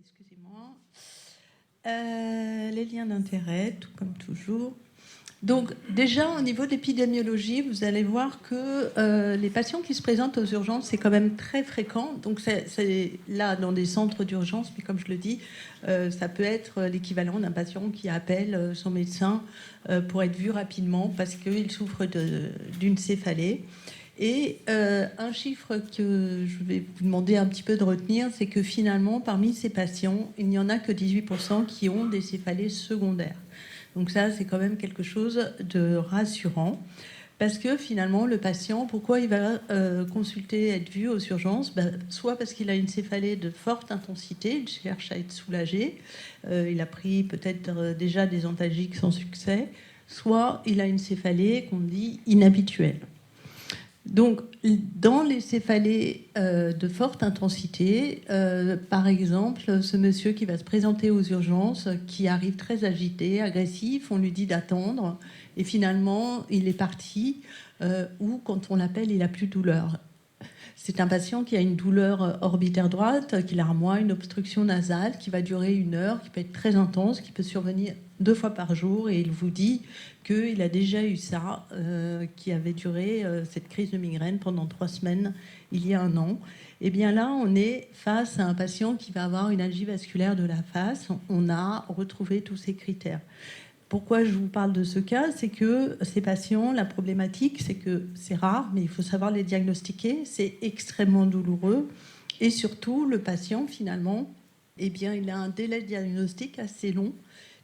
excusez-moi. Les liens d'intérêt, tout comme toujours. Donc déjà au niveau de l'épidémiologie, vous allez voir que les patients qui se présentent aux urgences, c'est quand même très fréquent. Donc c'est là dans des centres d'urgence, mais comme je le dis, ça peut être l'équivalent d'un patient qui appelle son médecin pour être vu rapidement parce qu'il souffre d'une céphalée. Et un chiffre que je vais vous demander un petit peu de retenir, c'est que finalement, parmi ces patients, il n'y en a que 18% qui ont des céphalées secondaires. Donc ça, c'est quand même quelque chose de rassurant. Parce que finalement, le patient, pourquoi il va consulter, être vu aux urgences, soit parce qu'il a une céphalée de forte intensité, il cherche à être soulagé, il a pris peut-être déjà des antalgiques sans succès, soit il a une céphalée qu'on dit inhabituelle. Donc, dans les céphalées de forte intensité, par exemple, ce monsieur qui va se présenter aux urgences, qui arrive très agité, agressif, on lui dit d'attendre, et finalement, il est parti, ou quand on l'appelle, il n'a plus de douleur. C'est un patient qui a une douleur orbitaire droite, qui larmoie, une obstruction nasale, qui va durer 1 heure, qui peut être très intense, qui peut survenir 2 fois par jour, et il vous dit qu'il a déjà eu ça, qui avait duré cette crise de migraine pendant 3 semaines, il y a 1 an. Et bien là, on est face à un patient qui va avoir une algie vasculaire de la face. On a retrouvé tous ces critères. Pourquoi je vous parle de ce cas? C'est que ces patients, la problématique, c'est que c'est rare, mais il faut savoir les diagnostiquer. C'est extrêmement douloureux. Et surtout, le patient, finalement, eh bien, il a un délai de diagnostic assez long,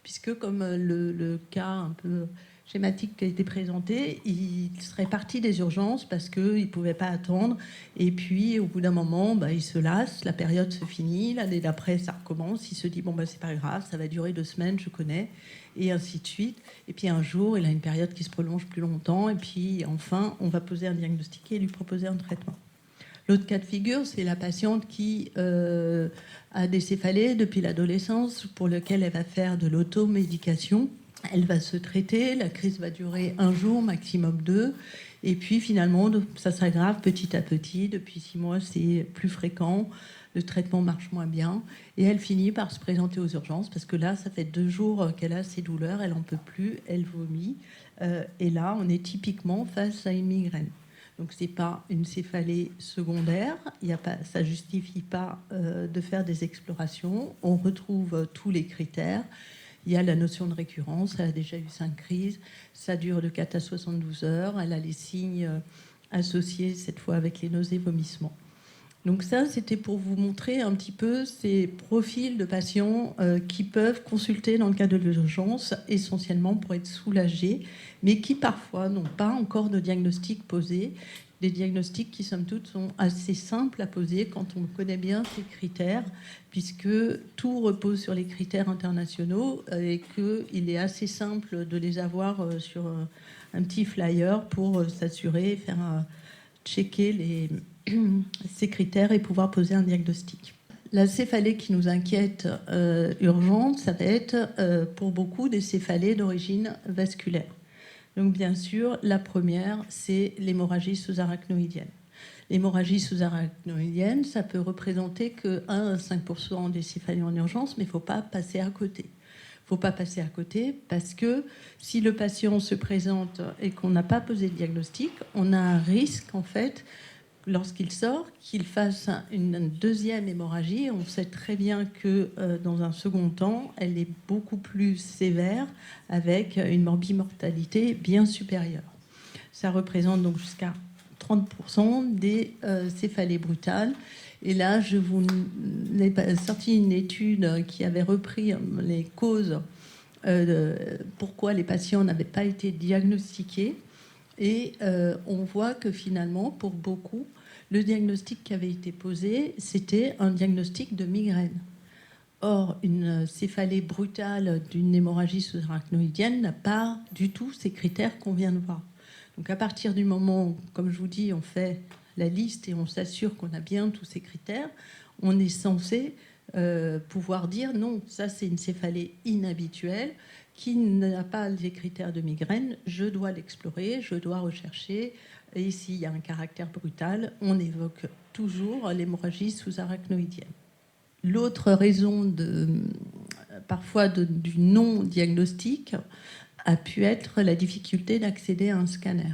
puisque comme le cas un peu schématique qui a été présenté, il serait parti des urgences parce qu'il ne pouvait pas attendre. Et puis, au bout d'un moment, il se lasse, la période se finit, l'année d'après, ça recommence. Il se dit, c'est pas grave, ça va durer 2 semaines, je connais, et ainsi de suite. Et puis un jour, il a une période qui se prolonge plus longtemps, et puis enfin, on va poser un diagnostic et lui proposer un traitement. L'autre cas de figure, c'est la patiente qui a des céphalées depuis l'adolescence, pour lequel elle va faire de l'automédication. Elle va se traiter, la crise va durer 1 jour, maximum 2. Et puis finalement, ça s'aggrave petit à petit. Depuis 6 mois, c'est plus fréquent. Le traitement marche moins bien. Et elle finit par se présenter aux urgences parce que là, ça fait 2 jours qu'elle a ces douleurs. Elle n'en peut plus, elle vomit. Et là, on est typiquement face à une migraine. Donc ce n'est pas une céphalée secondaire, ça ne justifie pas de faire des explorations. On retrouve tous les critères. Il y a la notion de récurrence, elle a déjà eu 5 crises, ça dure de 4 à 72 heures, elle a les signes associés cette fois avec les nausées, vomissements. Donc ça, c'était pour vous montrer un petit peu ces profils de patients qui peuvent consulter dans le cadre de l'urgence, essentiellement pour être soulagés, mais qui parfois n'ont pas encore de diagnostic posé. Des diagnostics qui, somme toute, sont assez simples à poser quand on connaît bien ces critères, puisque tout repose sur les critères internationaux et qu'il est assez simple de les avoir sur un petit flyer pour s'assurer, faire checker ces critères et pouvoir poser un diagnostic. La céphalée qui nous inquiète urgente, ça va être pour beaucoup des céphalées d'origine vasculaire. Donc bien sûr, la première, c'est l'hémorragie sous-arachnoïdienne. L'hémorragie sous-arachnoïdienne, ça peut représenter que 1 à 5% des céphalées en urgence, mais il ne faut pas passer à côté. Il ne faut pas passer à côté parce que si le patient se présente et qu'on n'a pas posé le diagnostic, on a un risque, en fait, lorsqu'il sort, qu'il fasse une deuxième hémorragie. On sait très bien que dans un second temps, elle est beaucoup plus sévère avec une morbimortalité bien supérieure. Ça représente donc jusqu'à 30% des céphalées brutales. Et là, je vous ai sorti une étude qui avait repris les causes pourquoi les patients n'avaient pas été diagnostiqués. Et on voit que finalement, pour beaucoup, le diagnostic qui avait été posé, c'était un diagnostic de migraine. Or, une céphalée brutale d'une hémorragie sous-arachnoïdienne n'a pas du tout ces critères qu'on vient de voir. Donc à partir du moment où, comme je vous dis, on fait la liste et on s'assure qu'on a bien tous ces critères, on est censé pouvoir dire non, ça c'est une céphalée inhabituelle qui n'a pas les critères de migraine, je dois l'explorer, je dois rechercher. Et s'il y a un caractère brutal, on évoque toujours l'hémorragie sous-arachnoïdienne. L'autre raison parfois du non-diagnostic a pu être la difficulté d'accéder à un scanner.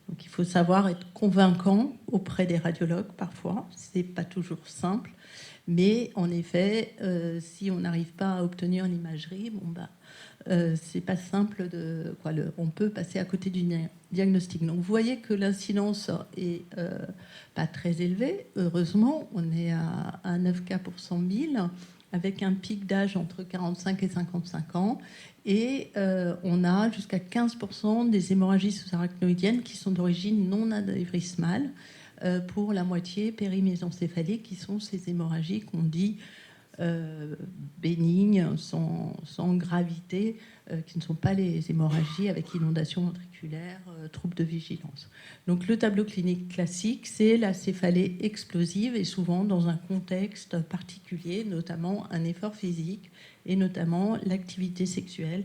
Donc il faut savoir être convaincant auprès des radiologues parfois, c'est pas toujours simple, mais en effet, si on n'arrive pas à obtenir l'imagerie, c'est pas simple on peut passer à côté du diagnostic. Donc vous voyez que l'incidence est pas très élevée, heureusement, on est à 9 cas pour 100 000, avec un pic d'âge entre 45 et 55 ans. Et on a jusqu'à 15% des hémorragies sous-arachnoïdiennes qui sont d'origine non anévrismale, pour la moitié périmésencéphalique, qui sont ces hémorragies qu'on dit bénignes, sans gravité, qui ne sont pas les hémorragies avec inondation ventriculaire, troubles de vigilance. Donc le tableau clinique classique, c'est la céphalée explosive et souvent dans un contexte particulier, notamment un effort physique et notamment l'activité sexuelle.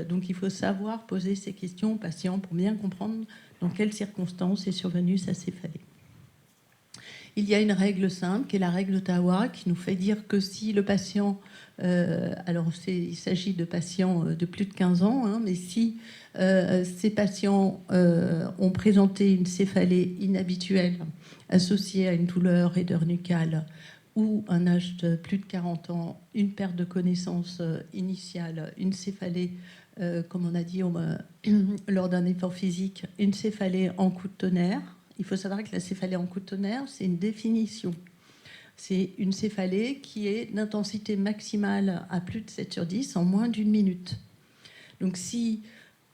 Donc il faut savoir poser ces questions aux patients pour bien comprendre dans quelles circonstances est survenue sa céphalée. Il y a une règle simple, qui est la règle d'Ottawa, qui nous fait dire que si le patient, il s'agit de patients de plus de 15 ans, hein, mais si ces patients ont présenté une céphalée inhabituelle associée à une douleur raideur nucale ou un âge de plus de 40 ans, une perte de connaissance initiale, une céphalée, comme on a dit lors d'un effort physique, une céphalée en coup de tonnerre. Il faut savoir que la céphalée en coup de tonnerre, c'est une définition. C'est une céphalée qui est d'intensité maximale à plus de 7 sur 10 en moins d'une minute. Donc si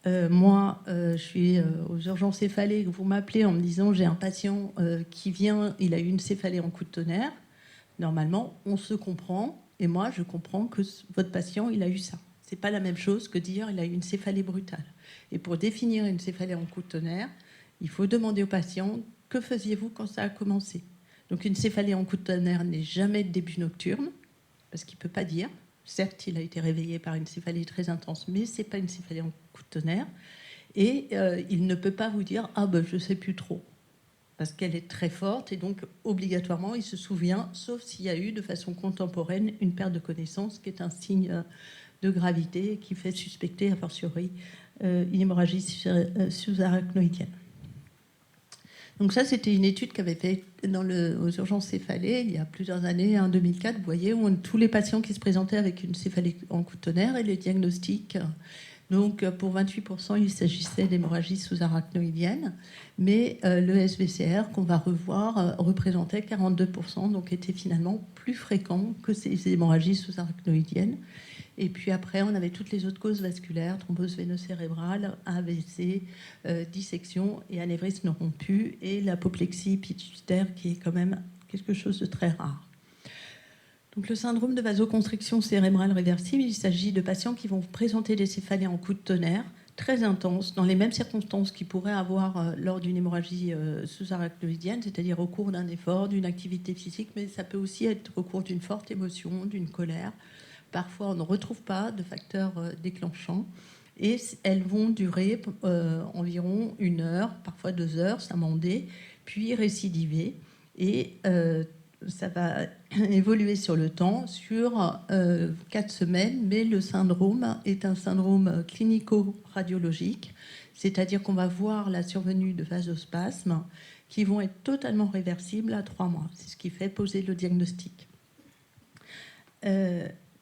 je suis aux urgences céphalées, que vous m'appelez en me disant j'ai un patient qui vient, il a eu une céphalée en coup de tonnerre, normalement, on se comprend, et moi, je comprends que votre patient, il a eu ça. C'est pas la même chose que dire il a eu une céphalée brutale. Et pour définir une céphalée en coup de tonnerre, il faut demander au patient que faisiez-vous quand ça a commencé. Donc une céphalée en coup de tonnerre n'est jamais de début nocturne, parce qu'il ne peut pas dire. Certes, il a été réveillé par une céphalée très intense, mais ce n'est pas une céphalée en coup de tonnerre. Et il ne peut pas vous dire « Ah ben, je ne sais plus trop », parce qu'elle est très forte, et donc obligatoirement, il se souvient, sauf s'il y a eu de façon contemporaine une perte de connaissance, qui est un signe de gravité qui fait suspecter, a fortiori, une hémorragie sous-arachnoïdienne. Donc ça, c'était une étude qu'avait fait aux urgences céphalées il y a plusieurs années, en 2004, vous voyez, où tous les patients qui se présentaient avec une céphalée en coup de tonnerre et les diagnostics. Donc pour 28%, il s'agissait d'hémorragie sous-arachnoïdienne, mais le SVCR qu'on va revoir représentait 42%, donc était finalement plus fréquent que ces hémorragies sous-arachnoïdiennes. Et puis après, on avait toutes les autres causes vasculaires, thrombose veineuse-cérébrale, AVC, dissection et anévrisme non rompu, et l'apoplexie pituitaire qui est quand même quelque chose de très rare. Donc le syndrome de vasoconstriction cérébrale réversible, il s'agit de patients qui vont présenter des céphalées en coup de tonnerre très intenses, dans les mêmes circonstances qu'ils pourraient avoir lors d'une hémorragie sous-arachnoïdienne, c'est-à-dire au cours d'un effort, d'une activité physique, mais ça peut aussi être au cours d'une forte émotion, d'une colère. Parfois, on ne retrouve pas de facteurs déclenchants et elles vont durer environ 1 heure, parfois 2 heures, s'amender, puis récidiver. Et ça va évoluer sur le temps, sur 4 semaines, mais le syndrome est un syndrome clinico-radiologique, c'est-à-dire qu'on va voir la survenue de vasospasmes qui vont être totalement réversibles à 3 mois. C'est ce qui fait poser le diagnostic.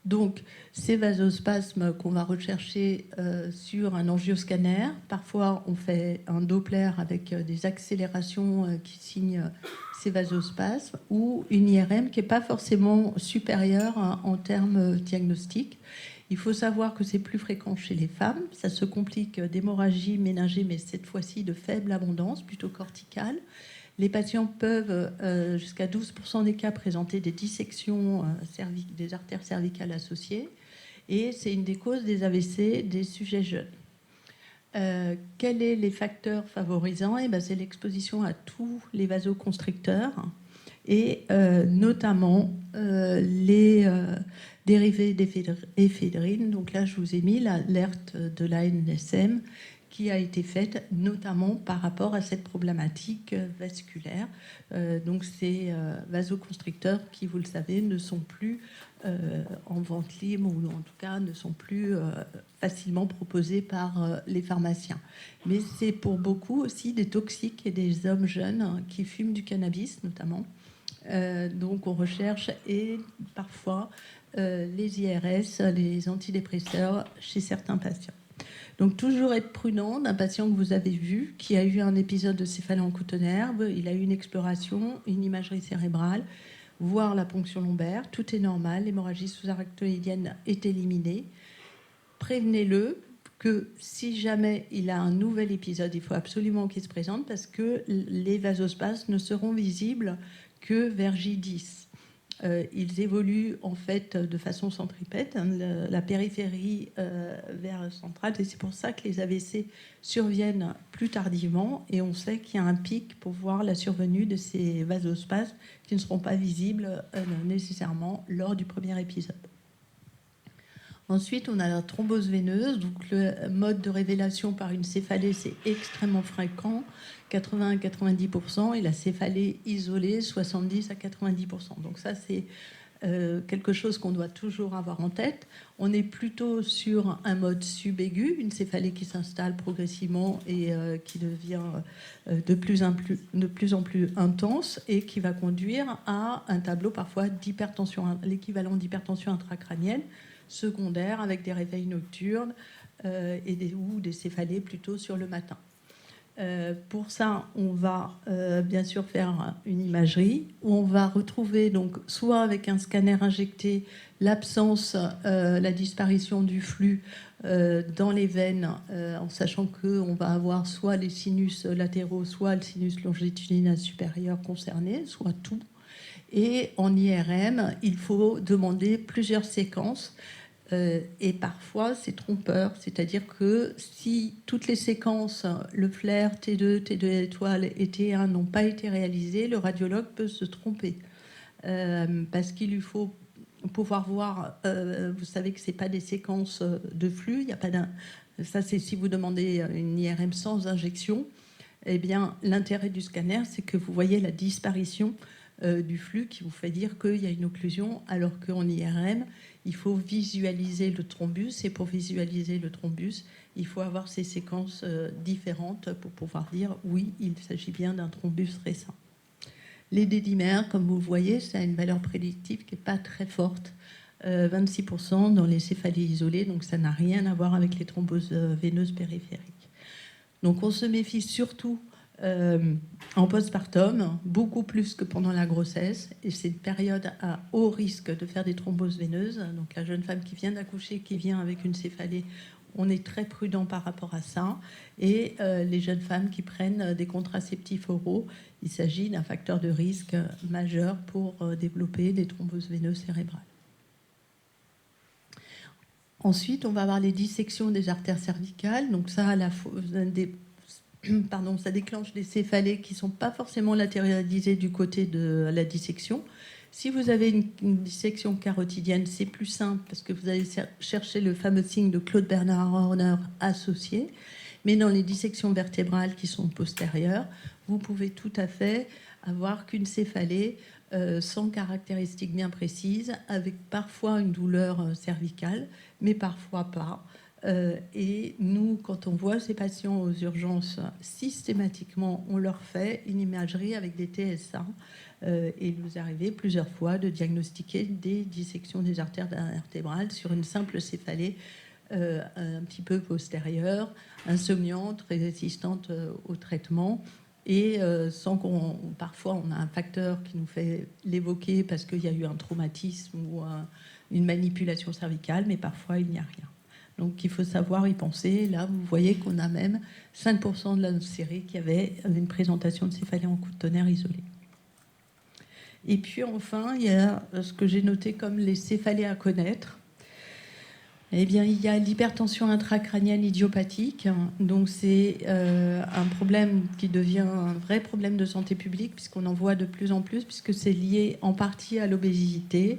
Donc, ces vasospasmes qu'on va rechercher sur un angioscanner, parfois on fait un Doppler avec des accélérations qui signent ces vasospasmes, ou une IRM qui n'est pas forcément supérieure en termes diagnostiques. Il faut savoir que c'est plus fréquent chez les femmes. Ça se complique d'hémorragie méningée, mais cette fois-ci de faible abondance, plutôt corticale. Les patients peuvent, jusqu'à 12% des cas, présenter des dissections des artères cervicales associées. Et c'est une des causes des AVC des sujets jeunes. Quels sont les facteurs favorisants? C'est l'exposition à tous les vasoconstricteurs et notamment les dérivés d'éphédrine. Donc là, je vous ai mis l'alerte de l'ANSM qui a été faite notamment par rapport à cette problématique vasculaire. Donc ces vasoconstricteurs qui, vous le savez, ne sont plus en vente libre, ou en tout cas ne sont plus facilement proposés par les pharmaciens. Mais c'est pour beaucoup aussi des toxiques et des hommes jeunes qui fument du cannabis notamment. Donc on recherche et parfois les IRS, les antidépresseurs chez certains patients. Donc toujours être prudent d'un patient que vous avez vu, qui a eu un épisode de céphalée en cotonnerve, il a eu une exploration, une imagerie cérébrale, voire la ponction lombaire, tout est normal, l'hémorragie sous-arachnoïdienne est éliminée. Prévenez-le que si jamais il a un nouvel épisode, il faut absolument qu'il se présente parce que les vasospasmes ne seront visibles que vers J10. Ils évoluent en fait de façon centripète, la périphérie vers centrale, et c'est pour ça que les AVC surviennent plus tardivement, et on sait qu'il y a un pic pour voir la survenue de ces vasospasmes qui ne seront pas visibles nécessairement lors du premier épisode. Ensuite, on a la thrombose veineuse. Donc, le mode de révélation par une céphalée, c'est extrêmement fréquent, 80 à 90%, et la céphalée isolée, 70 à 90%. Donc ça, c'est quelque chose qu'on doit toujours avoir en tête. On est plutôt sur un mode subaigu, une céphalée qui s'installe progressivement et qui devient de plus en plus intense et qui va conduire à un tableau parfois d'hypertension, l'équivalent d'hypertension intracrânienne, secondaire avec des réveils nocturnes ou des céphalées plutôt sur le matin. Pour ça, on va bien sûr faire une imagerie où on va retrouver donc soit avec un scanner injecté l'absence, la disparition du flux dans les veines, en sachant qu'on va avoir soit les sinus latéraux, soit le sinus longitudinal supérieur concerné, soit tout. Et en IRM, il faut demander plusieurs séquences. Et parfois, c'est trompeur. C'est-à-dire que si toutes les séquences, le flair, T2, T2 étoile et T1 n'ont pas été réalisées, le radiologue peut se tromper. Parce qu'il lui faut pouvoir voir... vous savez que ce n'est pas des séquences de flux. Il y a pas ça, c'est si vous demandez une IRM sans injection. Eh bien, l'intérêt du scanner, c'est que vous voyez la disparition du flux qui vous fait dire qu'il y a une occlusion, alors qu'en IRM, il faut visualiser le thrombus, et pour visualiser le thrombus, il faut avoir ces séquences différentes pour pouvoir dire oui, il s'agit bien d'un thrombus récent. Les dédimères, comme vous le voyez, ça a une valeur prédictive qui n'est pas très forte, 26% dans les céphalées isolées, donc ça n'a rien à voir avec les thromboses veineuses périphériques. Donc on se méfie surtout en postpartum, beaucoup plus que pendant la grossesse, et c'est une période à haut risque de faire des thromboses veineuses. Donc la jeune femme qui vient d'accoucher, qui vient avec une céphalée, on est très prudent par rapport à ça. Et les jeunes femmes qui prennent des contraceptifs oraux, il s'agit d'un facteur de risque majeur pour développer des thromboses veineuses cérébrales. Ensuite, on va avoir les dissections des artères cervicales. Donc ça, ça déclenche des céphalées qui ne sont pas forcément latéralisées du côté de la dissection. Si vous avez une dissection carotidienne, c'est plus simple parce que vous allez chercher le fameux signe de Claude Bernard Horner associé. Mais dans les dissections vertébrales qui sont postérieures, vous pouvez tout à fait avoir qu'une céphalée sans caractéristiques bien précises, avec parfois une douleur cervicale, mais parfois pas. Et nous, quand on voit ces patients aux urgences, systématiquement, on leur fait une imagerie avec des TSA. Et il nous est arrivé plusieurs fois de diagnostiquer des dissections des artères vertébrales sur une simple céphalée un petit peu postérieure, insomniante, très résistante au traitement. Et sans qu'on... Parfois, on a un facteur qui nous fait l'évoquer parce qu'il y a eu un traumatisme ou une manipulation cervicale, mais parfois, il n'y a rien. Donc il faut savoir y penser. Là, vous voyez qu'on a même 5% de la série qui avait une présentation de céphalée en cotonnerre isolée. Et puis enfin, il y a ce que j'ai noté comme les céphalées à connaître. Eh bien, il y a l'hypertension intracrânienne idiopathique. Donc c'est un problème qui devient un vrai problème de santé publique puisqu'on en voit de plus en plus, puisque c'est lié en partie à l'obésité.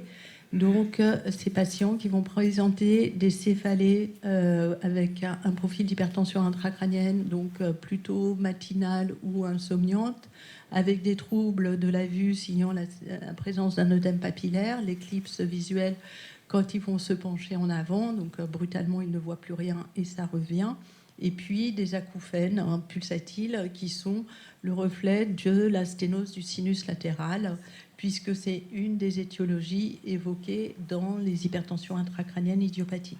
Donc, ces patients qui vont présenter des céphalées avec un profil d'hypertension intracrânienne, donc plutôt matinale ou insomniante, avec des troubles de la vue signant la présence d'un œdème papillaire, l'éclipse visuelle quand ils vont se pencher en avant, donc brutalement ils ne voient plus rien et ça revient. Et puis des acouphènes pulsatiles qui sont le reflet de la sténose du sinus latéral, puisque c'est une des étiologies évoquées dans les hypertensions intracrâniennes idiopathiques.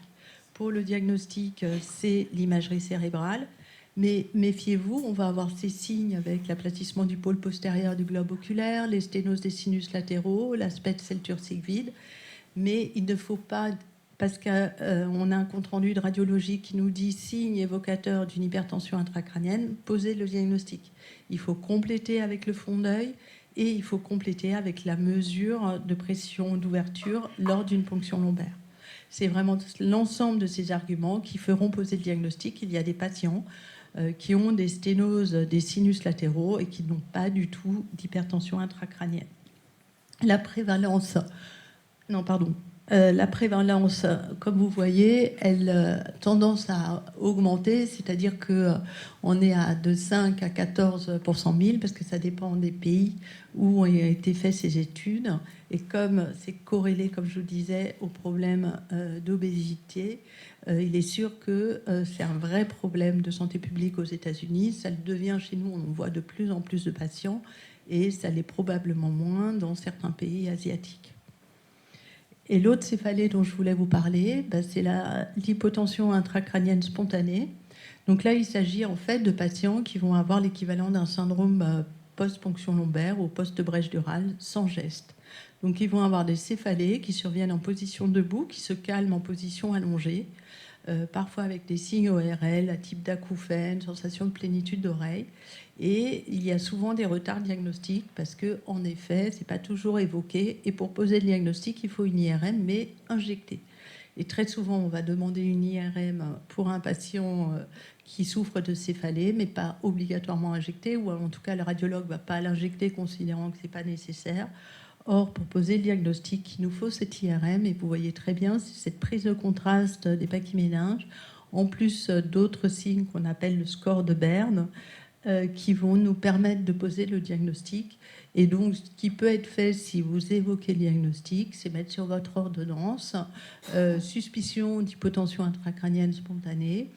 Pour le diagnostic, c'est l'imagerie cérébrale, mais méfiez-vous, on va avoir ces signes avec l'aplatissement du pôle postérieur du globe oculaire, les sténoses des sinus latéraux, l'aspect celturcique vide, mais il ne faut pas, parce qu'on a un compte-rendu de radiologie qui nous dit signe évocateur d'une hypertension intracrânienne, poser le diagnostic. Il faut compléter avec le fond d'œil et il faut compléter avec la mesure de pression d'ouverture lors d'une ponction lombaire. C'est vraiment l'ensemble de ces arguments qui feront poser le diagnostic. Il y a des patients qui ont des sténoses des sinus latéraux et qui n'ont pas du tout d'hypertension intracrânienne. La prévalence, comme vous voyez, elle a tendance à augmenter, c'est-à-dire qu'on est de 5 à 14 pour 100 000, parce que ça dépend des pays où ont été faites ces études. Et comme c'est corrélé, comme je vous disais, au problème d'obésité, il est sûr que c'est un vrai problème de santé publique aux États-Unis. Ça le devient chez nous, on voit de plus en plus de patients, et ça l'est probablement moins dans certains pays asiatiques. Et l'autre céphalée dont je voulais vous parler, c'est l'hypotension intracrânienne spontanée. Donc là, il s'agit en fait de patients qui vont avoir l'équivalent d'un syndrome post-ponction lombaire ou post-brèche durale sans geste. Donc ils vont avoir des céphalées qui surviennent en position debout, qui se calment en position allongée, parfois avec des signes ORL, à type d'acouphène, sensation de plénitude d'oreille. Et il y a souvent des retards diagnostiques parce que, en effet, c'est pas toujours évoqué. Et pour poser le diagnostic, il faut une IRM, mais injectée. Et très souvent, on va demander une IRM pour un patient qui souffre de céphalée, mais pas obligatoirement injectée, ou en tout cas, le radiologue ne va pas l'injecter considérant que ce n'est pas nécessaire. Or, pour poser le diagnostic, il nous faut cette IRM, et vous voyez très bien, c'est cette prise de contraste des pachyméninges, en plus d'autres signes qu'on appelle le score de Berne, qui vont nous permettre de poser le diagnostic. Et donc, ce qui peut être fait si vous évoquez le diagnostic, c'est mettre sur votre ordonnance suspicion d'hypotension intracrânienne spontanée,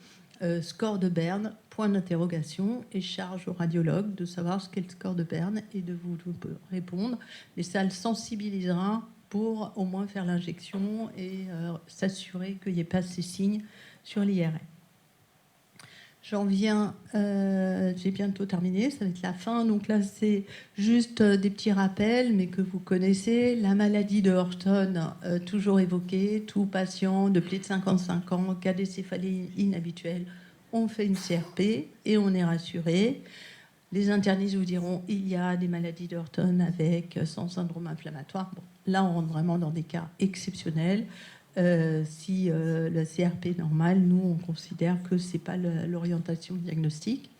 score de Berne, point d'interrogation, et charge au radiologue de savoir ce qu'est le score de Berne et de vous répondre. Mais ça le sensibilisera pour au moins faire l'injection et s'assurer qu'il n'y ait pas ces signes sur l'IRM. J'en viens, j'ai bientôt terminé, ça va être la fin. Donc là, c'est juste des petits rappels, mais que vous connaissez. La maladie de Horton, toujours évoquée. Tout patient de plus de 55 ans, cas de céphalée inhabituelle, on fait une CRP et on est rassuré. Les internistes vous diront il y a des maladies de Horton avec, sans syndrome inflammatoire. Bon, là, on rentre vraiment dans des cas exceptionnels. Si la CRP est normale, nous, on considère que ce n'est pas l'orientation diagnostique.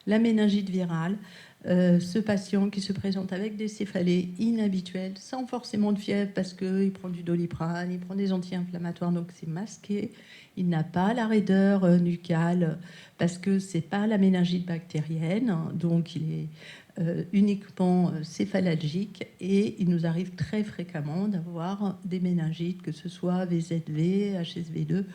La méningite virale, ce patient qui se présente avec des céphalées inhabituelles, sans forcément de fièvre, parce qu'il prend du Doliprane, il prend des anti-inflammatoires, donc c'est masqué. Il n'a pas la raideur nucale, parce que ce n'est pas la méningite bactérienne, donc il est uniquement céphalalgique, et il nous arrive très fréquemment d'avoir des méningites, que ce soit VZV, HSV2.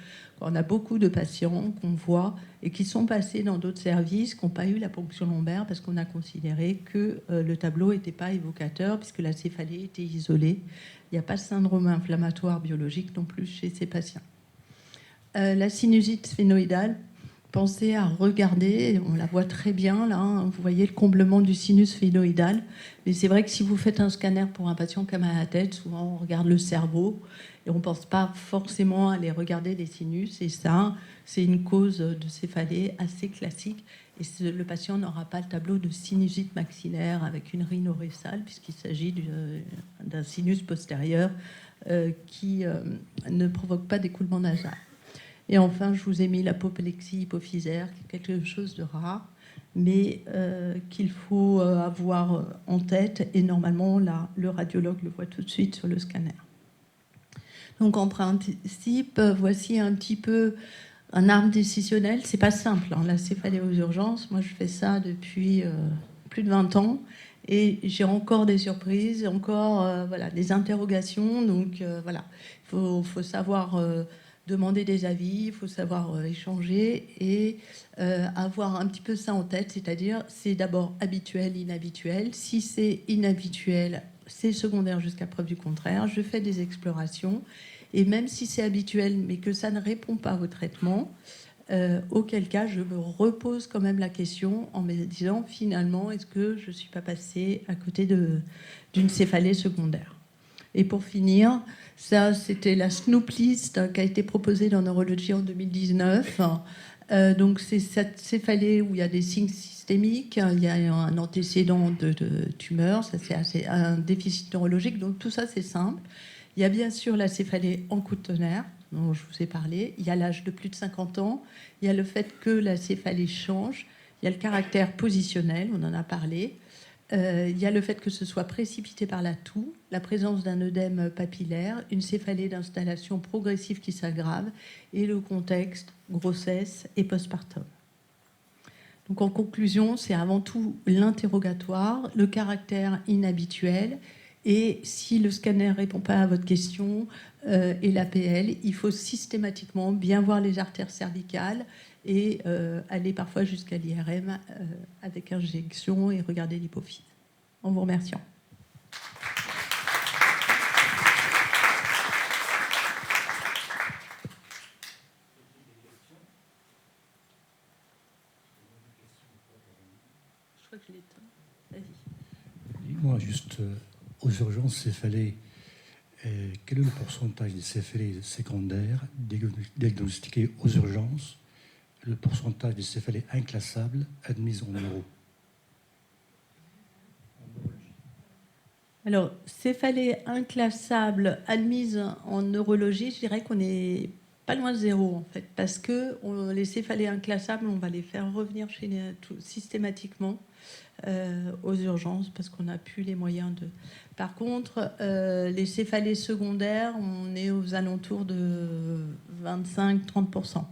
On a beaucoup de patients qu'on voit et qui sont passés dans d'autres services, qui n'ont pas eu la ponction lombaire parce qu'on a considéré que le tableau n'était pas évocateur puisque la céphalée était isolée. Il n'y a pas de syndrome inflammatoire biologique non plus chez ces patients. La sinusite sphénoïdale, pensez à regarder, on la voit très bien là, hein, vous voyez le comblement du sinus sphénoïdal, mais c'est vrai que si vous faites un scanner pour un patient qui a mal à la tête, souvent on regarde le cerveau et on ne pense pas forcément à aller regarder les sinus, et ça, c'est une cause de céphalée assez classique, et le patient n'aura pas le tableau de sinusite maxillaire avec une rhinorécale, puisqu'il s'agit d'un sinus postérieur qui ne provoque pas d'écoulement nasal. Et enfin, je vous ai mis l'apoplexie hypophysaire, qui est quelque chose de rare, mais qu'il faut avoir en tête. Et normalement, là, le radiologue le voit tout de suite sur le scanner. Donc en principe, voici un petit peu un arbre décisionnel. C'est pas simple, hein, la céphalée aux urgences. Moi, je fais ça depuis plus de 20 ans. Et j'ai encore des surprises, encore voilà, des interrogations. Donc voilà, faut savoir demander des avis, il faut savoir échanger et avoir un petit peu ça en tête. C'est-à-dire, c'est d'abord habituel, inhabituel. Si c'est inhabituel, c'est secondaire jusqu'à preuve du contraire. Je fais des explorations. Et même si c'est habituel, mais que ça ne répond pas au traitement, auquel cas je me repose quand même la question en me disant finalement, est-ce que je ne suis pas passée à côté d'une céphalée secondaire? Et pour finir, ça c'était la Snoop List qui a été proposée dans Neurology en 2019. Donc c'est cette céphalée où il y a des signes systémiques, il y a un antécédent de tumeur, ça c'est un déficit neurologique, donc tout ça c'est simple. Il y a bien sûr la céphalée en coup de tonnerre, dont je vous ai parlé. Il y a l'âge de plus de 50 ans. Il y a le fait que la céphalée change. Il y a le caractère positionnel, on en a parlé. Il y a le fait que ce soit précipité par la toux, la présence d'un œdème papillaire, une céphalée d'installation progressive qui s'aggrave, et le contexte grossesse et postpartum. Donc en conclusion, c'est avant tout l'interrogatoire, le caractère inhabituel, et si le scanner ne répond pas à votre question et l'APL, il faut systématiquement bien voir les artères cervicales et aller parfois jusqu'à l'IRM avec injection et regarder l'hypophyse. En vous remerciant. Je crois que je l'éteins. Vas-y. Moi, juste aux urgences céphalées, quel est le pourcentage des céphalées secondaires diagnostiquées aux urgences, le pourcentage des céphalées inclassables admises en neuro? Alors, céphalée inclassable admise en neurologie, je dirais qu'on est pas loin de zéro en fait, parce que les céphalées inclassables, on va les faire revenir systématiquement aux urgences parce qu'on n'a plus les moyens de. Par contre, les céphalées secondaires, on est aux alentours de 25-30%.